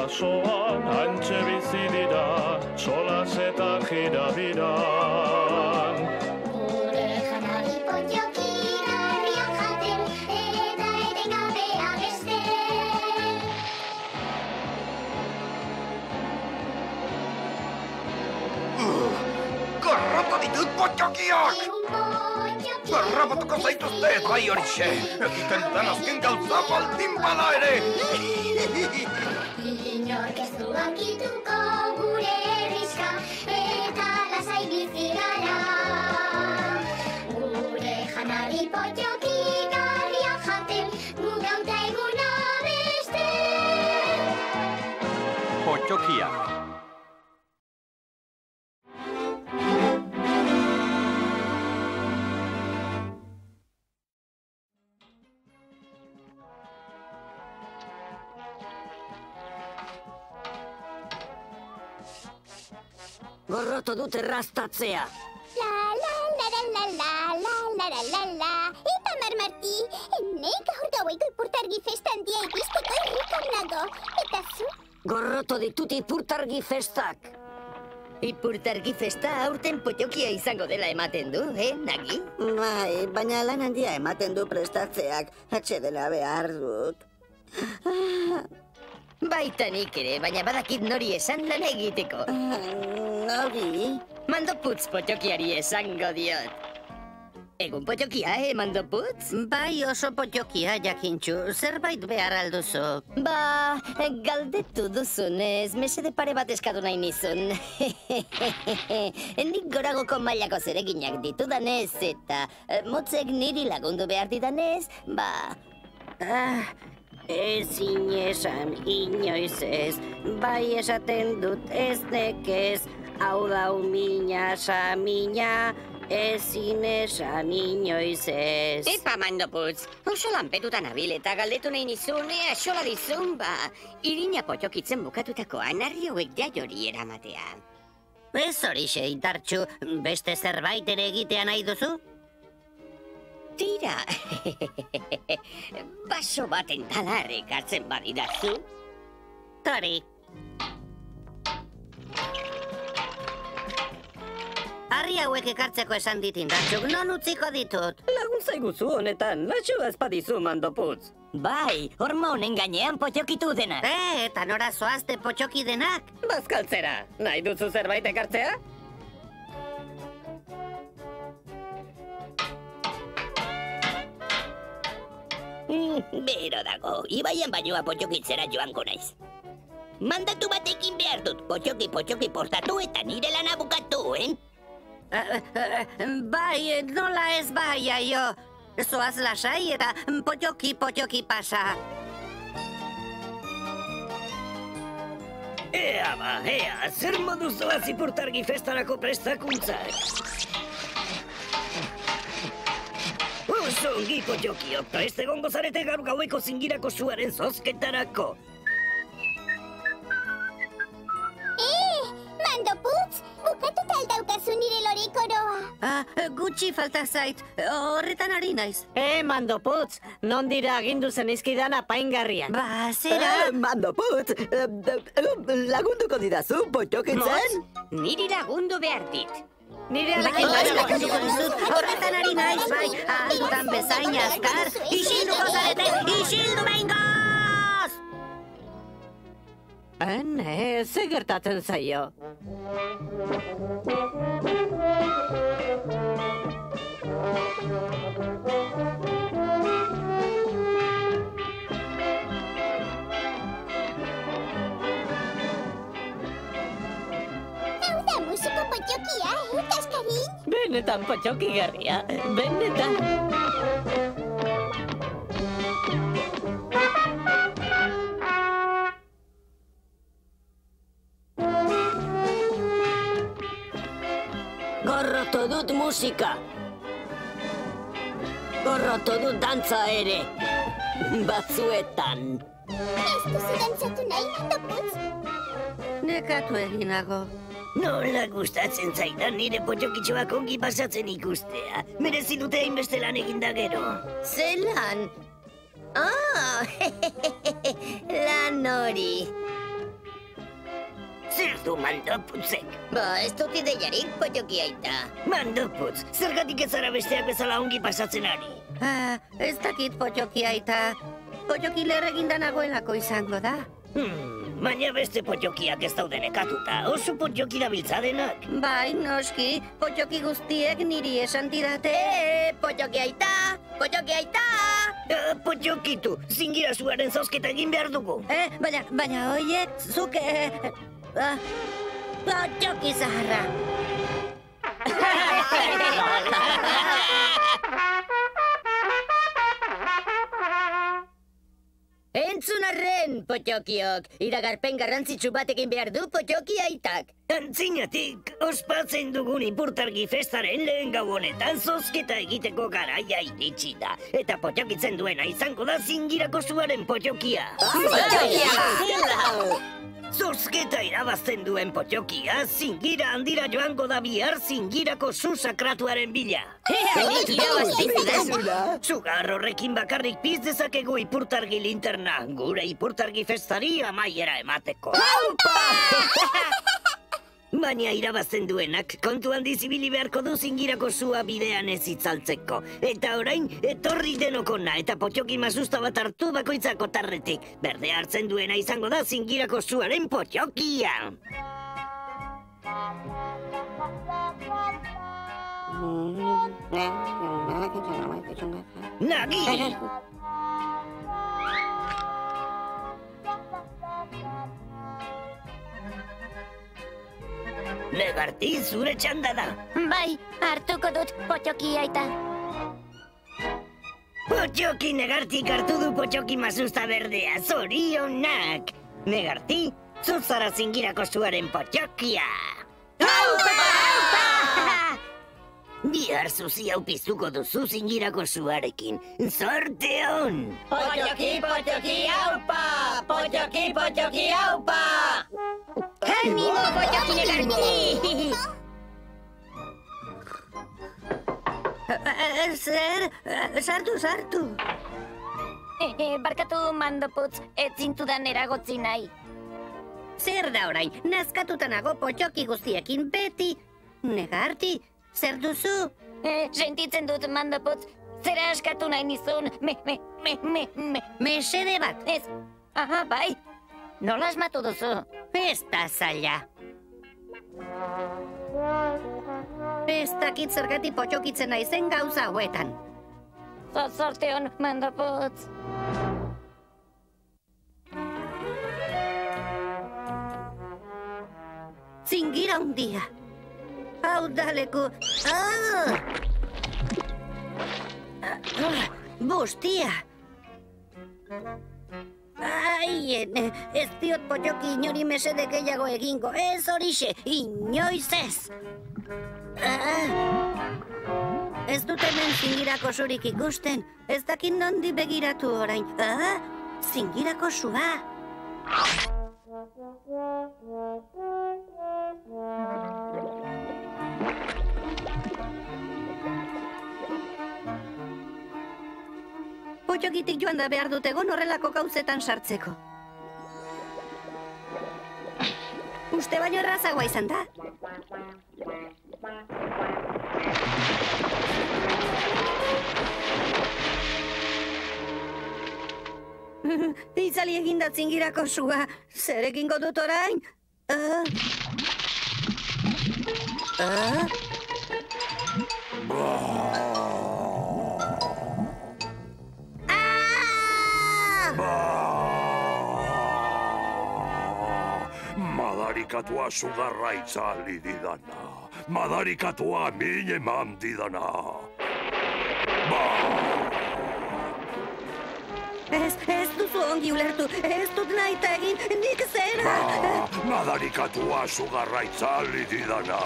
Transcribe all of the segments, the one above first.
basoan antxe bizi dira, solas eta jirabiran. Gure janari potioki garriak jaten, eta etengabe abesten. Garrota ditut potiokiak! Garrapatuko zaituzte, bai horixe! Egiten dudan azken gauza baldin bada ere! Inork ez du ankituko gure herrizka, eta lasai bizi gara. Gure janari potioki garriak jaten, gu gauta eguna abesten. Potiokiak. Gorroto dut erraztatzea. La la la la la la la la la la la. Eta Marmarti, nek gaur gaueko ipurtargi festa handia ikusteko irrikan nago. Eta zu? Gorroto ditut ipurtargi festak. Ipurtargi festa aurten potiokia izango dela ematen du, Nagi? Bai, baina lan handia ematen du prestatzeak. Atsedela behar dut. Baita nik ere, baina badakit nori esan lan egiteko. Nori? Mandoputz potiokiari esango diot. Egun potiokia, Mandoputz? Bai, oso potiokia, jakintxu. Zerbait behar alduzu. Ba, galdetu duzunez, mesede pare bat eskatu nahi nizun. Nik goragoko mailako zereginak ditudanez, eta motzek niri lagundu behar didanez, ba... Ezin esan inoiz ez, bai esaten dut ez nekez, hau dau mina samina, ezin esan inoiz ez. Epa, Mandoputz, oso lanpetuta nabil eta galdetu nahi nizun, xola dizun, ba, irina potiokitzen bukatutako anarri hauek jaiori eramatea. Ez horixe, Indartxu, beste zerbait ere egitea nahi duzu? Tira, baso baten talarrek hartzen badidazu. Tori. Harri hauek ekartzeko esan dit Indartxuk, non utziko ditut? Laguntza iguzu honetan, latxo ezpadizu, Mandoputz. Bai, horma honen gainean potiokitu dena. Eta nora zoazte potxoki denak? Bazkaltzera, nahi duzu zerbait ekartzea? Bero dago, ibaian bainoa potiokitzera joango naiz. Mandatu batekin behar dut, potioki portatu eta nire lana bukatu, Bai, nola ez bai, aio. Zoaz lasai eta potioki pasa. Ea, zer moduz doaz ipurtargi festarako prestakuntzak? Oso ongi potiokiok, prest egongo zarete gaur gaueko zingirako zuaren zozketarako. Mandoputz, bukatuta aldaukazu nire lorikoroa. Gutxi falta zait, horretan ari naiz. Mandoputz, non dira agindu zenizkidan apaingarria? Ba, zera... Mandoputz, lagunduko didazu potiokitzen? Niri lagundu behar dit. Nire lagunduko dizut, horretan ari naiz, bai, ahutan bezain azkar, isilduko zarete, isildu behingoz! Ze gertatzen zaio? Hau da musiko potiokia, kaskarin? Benetan potiokigarria, benetan. Gorroto dut musika. Gorroto dut dantza ere. Batzuetan. Ez duzu dantzatu nahi, Mandoputz? Nekatu eginago. Nola gustatzen zaidan nire potokitxoak ongi pasatzen ikustea. Merezi dute hainbeste lan eginda gero. Zelan? Lan hori. Zer du mandoputzek? Ez dut ideiarik, pottoki aita. Mandoputz, zergatik ez zara besteak bezala ongi pasatzen ari? Ez dakit pottoki aita. Pottoki lerreginda nagoelako izango da. Baina beste pottokiak ez daude nekatuta, oso pottoki dabiltza denak. Bai, noski, pottoki guztiek niri esan didate, pottoki aita, pottoki aita! Pottokitu, zingira zuaren zozketa egin behar dugu. Baina, oie, zuk, pottoki zaharra. Entzun arren, pottokiok, iragarpen garrantzitsu batekin behar du pottoki aitak. Antzinatik, ospatzen dugun ipurtargi festaren lehen gau honetan zozketa egiteko garaia iritsi da. Eta pottokitzen duena izango da zingirako zuaren pottokia. Zozketa irabazten duen pottokia, zingira handira joango da bihar zingirako zu sakratuaren bila. Zugar horrekin bakarrik piz dezakegu ipurtargi linterna, gure ipurtargi festari amaiera emateko. Baina irabazten duenak kontu handiz ibili beharko du zingirako zua bidean ez itzaltzeko. Eta orain, etorri denokona eta pottoki masusta bat hartu bakoitzako tarretik. Berde hartzen duena izango da zingirako zuaren pottokia. Nagi! Negarti, zure txanda da. Bai, hartuko dut pottoki aita. Pottoki negartik hartu du pottoki masusta berdea, zorionak. Negarti, zuzara zingirako zuaren pottokia. Bihar zuzi hau piztuko duzu zingirako zuarekin. Zorte hon! Pottoki, pottoki, aupa! Pottoki, pottoki, aupa! Animo, pottoki negarti! Sartu. Barkatu mandoputz, ez zintudan eragotzi nahi. Zer da orain, nazkatuta nago pottoki guztiekin beti. Negarti, zer duzu? Sentitzen dut mandoputz, zera askatu nahi nizun, Mesede bat. Ez, aha, bai. Nola asmatu duzu? Ez da zaila. Ez dakit zergatik pottokitzen naizen gauza hauetan. Zorte hon, mandoputz. Zingira hundia. Hau da leku. Bustia. Ez diot pottoki inori mesede gehiago egingo. Ez horixe, inoiz ez. Ez dut hemen zingirako zurik ikusten. Ez dakit nondi begiratu orain. Zingirako zua. Pottokitik joan da behar dut egon horrelako gauzetan sartzeko. Uste baino errazagoa izan da. Itzali eginda zingirako zua. Zer egingo dut orain? Madarikatua sugarra itzali didana. Madarikatua min eman didana. Ez duzu ongi ulertu, ez dut nahi eta egin, nik zera. Madarikatua sugarra itzali didana.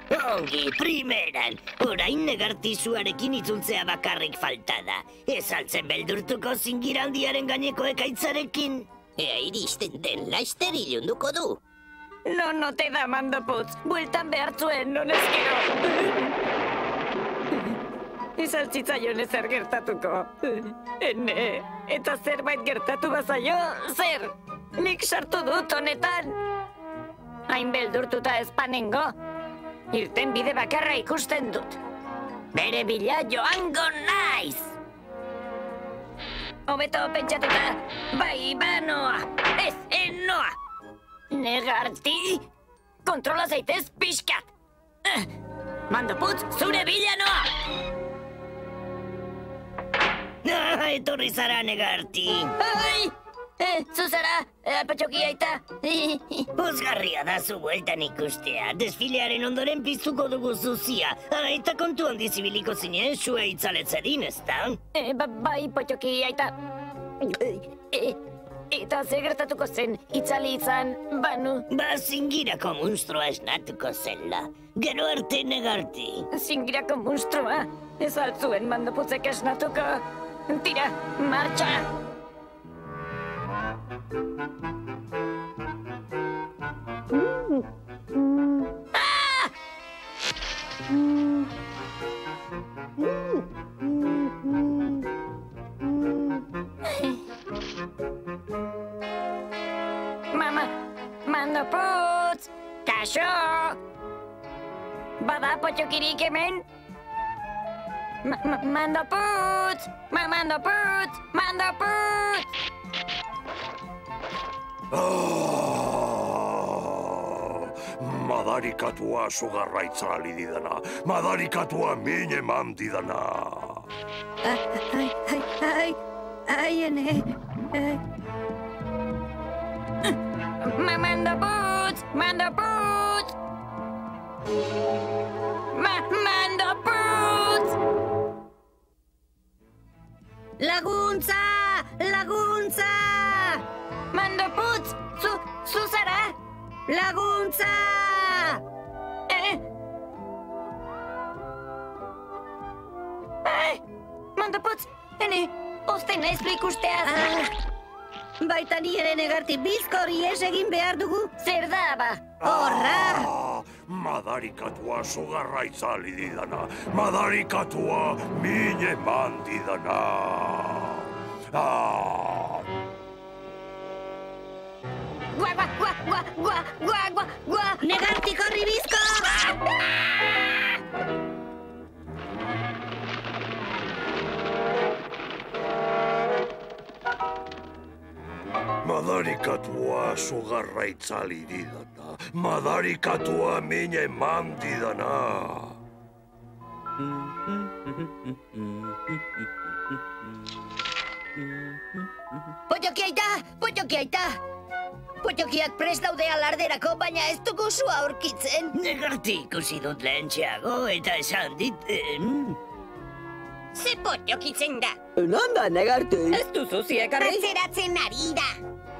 Ongi, primeran. Orain negartizuarekin itzultzea bakarrik falta da. Ez altzen beldurtuko zingirandiaren gaineko ekaitzarekin. Ea iristen den laster ilunduko du. No te da, mandoputz. Bueltan behartzuen, non ezkero. Ez altzitzaion ezer gertatuko. Ene, eta zerbait gertatu bazaio, zer? Nik sartu dut honetan. Hain beldurtuta ezpanengo. Irten bide bakarra ikusten dut. Bere bila joango naiz. Hobeto pentsatuta, bai banoa, ez enoa. Negarti, kontrola zaitez pixkat. Mandoputz, zure bila noa. Etorri zara, Negarti. Ai! Zuzara, Potxoki aita. Pozgarria da zu bueltan ikustea. Desfilearen ondoren piztuko dugu zuzia. Eta kontu handiz ibiliko zinen, sue itzaletzedin, ezta? Bai, Potxoki aita. Eta ze gertatuko zen, itzali izan, banu. Zingirako munstroa esnatuko zela. Gero arte, Negarti. Zingirako munstroa? Ez altzuen mandoputzek esnatuko. Tira, martxa! Mama, mandoputz! Kaixo! Bada potxokirik hemen? Mandoputz! Mandoputz! Mandoputz! Madarikatua sugarraitza alididana. Madarikatua mine mandidana. Ai, ene. Mandoputz! Mandoputz! Mandoputz! Laguntza! Laguntza! Mandoputz! Zuzara! Laguntza! Mandoputz! Ene, osten naiz ikusteaz. Baita ni ere, Negarti, bizkor ies egin behar dugu. Zer da, ba? Horra! Madarikatua sugarraitza alididana. Madarikatua mine mandidana. Gua! Negarti, korri bizko! Madarikatua sugarraitza alididana. Madarikatua mine mandidana. Potxoki aita! Potxoki aita! Potxokiak prest daude alarderako, baina ez dugu sua aurkitzen. Negarti ikusi dut lehentxeago eta esan dit... Ze potxokitzen da? Nonda, Negarti? Ez duzu ziekarri? Atzeratzen ari da.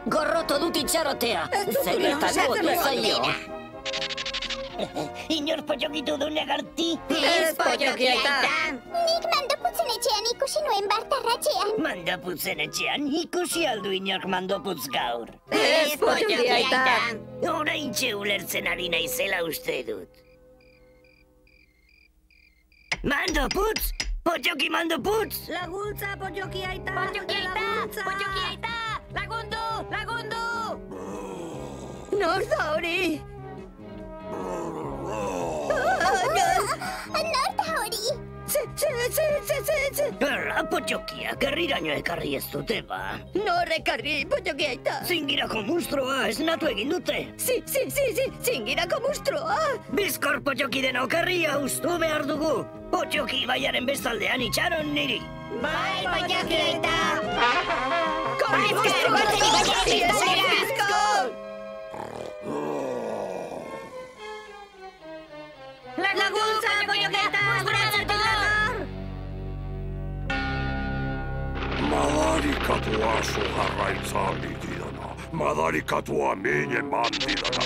Gorroto dut itxarotea. Zer gertatu zaio? Inor potxokitu du, Negarti? Ez Potxoki aita! Nik mandoputzen etxean ikusi nuen bartarratxean. Mandoputzen etxean ikusi aldu inork mandoputz gaur. Ez Potxoki aita! Oraintxe ulertzen ari naizela uste dut. Mandoputz! Potxoki mandoputz! Laguntza, Potxoki aita! Potxoki aita! Potxoki aita! Lagundu! Lagundu! Nor da hori? Nor da hori? Erra, potxokiak herriraino ekarri ez dute, ba. Nor ekarri, Potxoki aita? Zingirako munstroa esnatu egin dute. Zingirako mustroa! Bizkor potxoki denok herria ustu behar dugu. Potxoki baiaren bestaldean itxaron niri. Bai, potxoki aita! Korri mustroa! Laguntza, Potxoki aita! Madarikatua sugarraitza alididana. Madarikatua mine mandidana.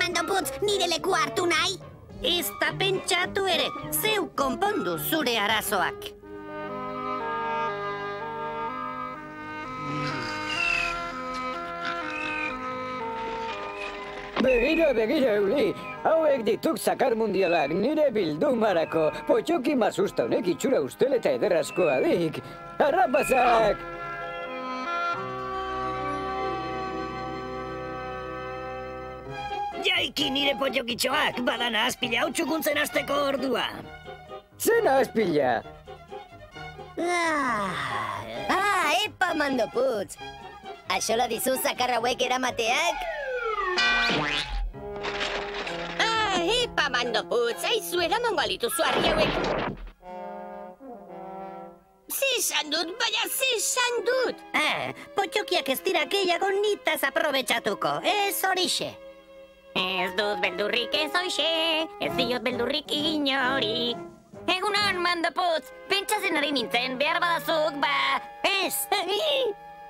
Mandoputz, nire leku hartu nahi? Ez da pentsatu ere, zeu konpondu zure arazoak. Begira, Euli. Hauek dituk zakar mundialak nire bildumarako. Potxoki mazusta honek itxura ustel eta ederrazkoa dik. Arrapazak! Jaiki nire potxokitxoak, badana azpila hau txukuntzen azteko ordua. Zena azpila! Epa, Mandoputz! Axola dizu zakar hauek eramateak? Epa, Mandoputz, aizu eramango alituzu argi hauek. Zesan dut, baina zesan dut! Potxokiak ez dira gehiago nitaz aprobetxatuko, ez horixe. Ez dut beldurrik ez hoxe, ez diot beldurrik inori. Egunon, Mandoputz, pentsatzen ari nintzen, behar badazuk, ez.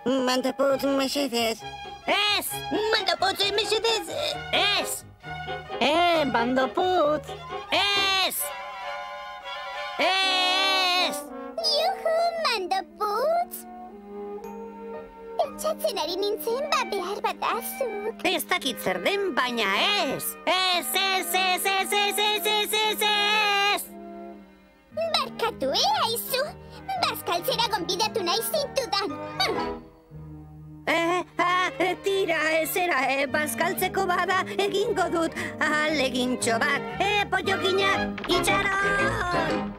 Mandoputz, mesedez. Ez. Mandoputz, mesedez. Ez. Mandoputz. Ez. Ez. Juhu, Mandoputz! Pentsatzen ari nintzen, behar badazuk. Ez dakit zer den, baina ez. Ez. Barkatu, aizu! Bazkaltzera gonbidatu nahi zintudan. Tira, ezera, bazkaltzeko bada egingo dut ahalegintxo bat. Potxokinak, itxaron!